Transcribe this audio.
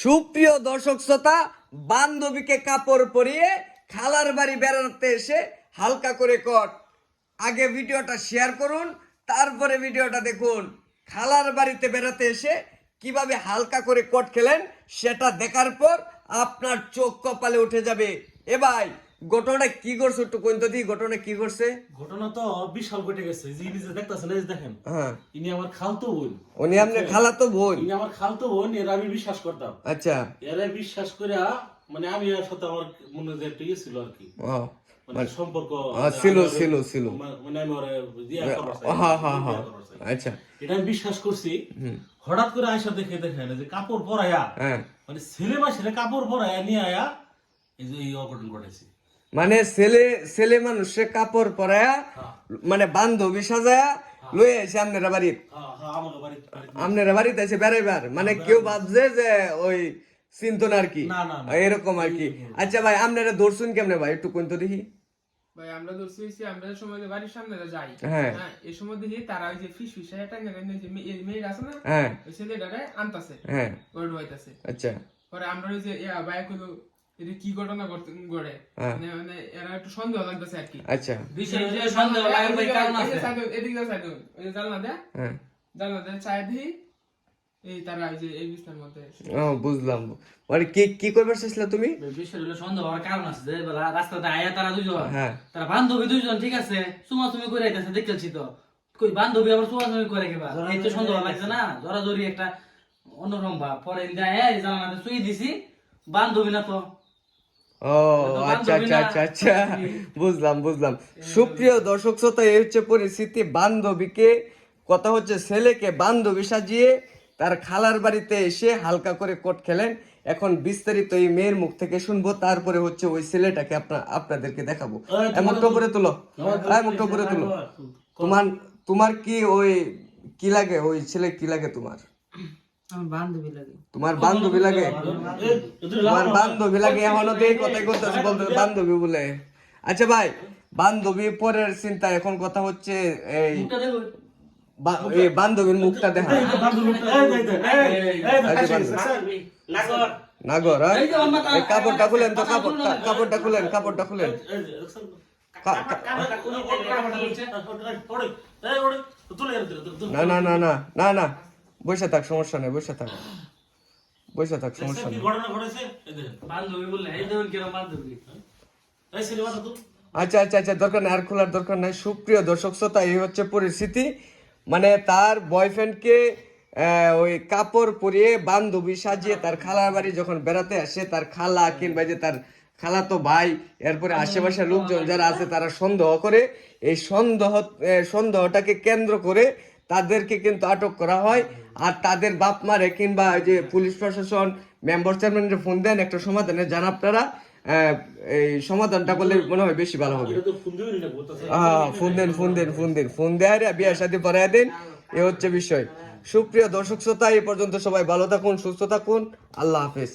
সুপ্রিয় দর্শক শ্রোতা, বান্ধবীকে কাপড় পরিয়ে খালার বাড়ি বেড়াতে এসে হালকা করে কট। আগে ভিডিওটা শেয়ার করুন, তারপরে ভিডিওটা দেখুন। খালার বাড়িতে বেড়াতে এসে কিভাবে হালকা করে কট খেলেন সেটা দেখার পর আপনার চোখ কপালে উঠে যাবে। এ ভাই, ঘটনা কি করছে একটু কইন তো দি, ঘটনা কি করছে? ঘটনা তো বিশাল ঘটে গেছে। যে ইনি যে দেখতাছেন, এই যে দেখেন, হ্যাঁ, ইনি আমার খালতো বোন। উনি আপনার খালাতো বোন? ইনি আমার খালতো বোন, এর আমি বিশ্বাস করতাম। আচ্ছা, এরা বিশ্বাস করে মানে আমি এর সাথে আমার মনে যে একটা ইয়ে ছিল আর কি, ও মানে সম্পর্ক ছিল ছিল ছিল। মানে আমি ওরে দিয়া করবার চাই, হ্যাঁ হ্যাঁ বিয়া হ্যাঁ, করবার চাই। আচ্ছা, এটা আমি বিশ্বাস করছি। হঠাৎ করে আয়সা দেখে দেখেন যে কাপড় পরাইয়া, হ্যাঁ। মানে ছেলে মাসের কাপড় পরাইয়া নিয়ে আয়া এই যে এই অঘটন ঘটেছে। মানে ছেলে ছেলে মানুষের কাপড় পরায়া, মানে বান্ধবী সাজায়া লয়ে এসে আপনারা বাড়ি, হ্যাঁ হ্যাঁ, আমার বাড়িতে আপনারা বাড়িতে এসে বেড়াইবার, মানে কেউ ভাবছে যে ওই চিন্তন আর কি, না, না, না। এরকম আর কি। আচ্ছা ভাই, আপনারা ধরছুন কেমনে ভাই, একটু কোন তো দেখি। ভাই আমরা ধরছি হইছি, আমরা যে সময় বাড়ির সামনে যাই, হ্যাঁ। এই সময় দেখি তারা ওই যে ফিস ফিস একটা যে মেয়ে আছে না, হ্যাঁ ওই ছেলেটারে আনতাছে, হ্যাঁ, ওর হইতাছে। আচ্ছা, পরে আমরা ওই যে ভাই কইলো এটা কি ঘটনা ঘটে, হ্যাঁ। মানে এরা একটু সন্দেহ লাগতেছে আর কি। আচ্ছা, বিষয় যে সন্দেহ লাগার ভাই কারণ আছে। এদিকে সাইড ওই যে জানলা দেয়া, হ্যাঁ, জানলা দেয়া চায় দিই, এই তারা ওই যে এই বিস্তার মধ্যে। ও বুঝলাম। মানে কি কি করবার চাইছিলা তুমি? বিষয় হলো সন্দেহ হওয়ার কারণ আছে যে রাস্তাতে আয়া তারা দুজন, হ্যাঁ। তারা বান্ধবী দুজন, ঠিক আছে, চুমাচুমি করে আইতাছে, দেখতেছি তো। কই বান্ধবী আবার চুমাচুমি করে কেবা, এই তো সন্দেহ লাগছে না, জোরাজোরি একটা অন্যরকম ভাব। পরে আয়া এই জানালাতে চুই দিছি, বান্ধবী না তো। ও আচ্ছা আচ্ছা আচ্ছা আচ্ছা, বুঝলাম বুঝলাম। সুপ্রিয় দর্শক শ্রোতা, এই হচ্ছে পরিস্থিতি। বান্ধবীকে, কথা হচ্ছে ছেলেকে বান্ধবী সাজিয়ে তার খালার বাড়িতে এসে হালকা করে কোট খেলেন। এখন বিস্তারিত এই মেয়ের মুখ থেকে শুনবো, তারপরে হচ্ছে ওই ছেলেটাকে আপনাদেরকে দেখাবো। মুখটা উপরে তুলো, মুখটা উপরে তুলো। তোমার তোমার কি ওই কি লাগে, ওই ছেলে কি লাগে তোমার? আমার বান্ধবী লাগে। তোমার বান্ধবী লাগে? তোমার বান্ধবী লাগে? এখনো তো এই কথাই করতেছে, বলতে বান্ধবী বলে। আচ্ছা ভাই, বান্ধবী পরের চিন্তা, এখন কথা হচ্ছে এই মুখটা দেখো। এই বান্ধবীর মুখটা দেখা। নাগর, হ্যাঁ? এই কাপড়টা খুলেন তো, কাপড়টা খুলেন, কাপড়টা খুলেন। না না না না না না, বসে থাক, সমস্যা নেই, বসে থাক, বসে থাক, সমস্যা নেই। ঘটনা ঘটেছে এই দেখেন। বান্ধবী বললে এই দেখুন কিরকম বান্ধবী। এই ছেলে বাটা তো আচ্ছা আচ্ছা আচ্ছা, দরকার নেই, আর খোলার দরকার নাই। সুপ্রিয় দর্শক শ্রোতা, এই হচ্ছে পরিস্থিতি। মানে তার বয়ফ্রেন্ডকে ওই কাপড় পরিয়ে বান্ধবী সাজিয়ে তার খালার বাড়ি যখন বেড়াতে আসে, তার খালা কিংবা যে তার খালাতো ভাই, এরপরে আশেপাশের লোকজন যারা আছে তারা সন্দেহ করে, এই সন্দেহটাকে কেন্দ্র করে তাদেরকে কিন্তু আটক করা হয়। আর তাদের বাপ মারে কিংবা যে পুলিশ প্রশাসন মেম্বার চেয়ারম্যানের ফোন দেন একটা সমাধানে, যান আপনারা এই সমাধানটা করলে মনে হয় বেশি ভালো হবে। এটা তো ফোন দিবেন না, বলতাছে ফোন দেয়, বিয়ে শাদী পড়ায় দেন, এ হচ্ছে বিষয়। সুপ্রিয় দর্শক শ্রোতা, এই পর্যন্ত সবাই ভালো থাকুন, সুস্থ থাকুন, আল্লাহ হাফেজ।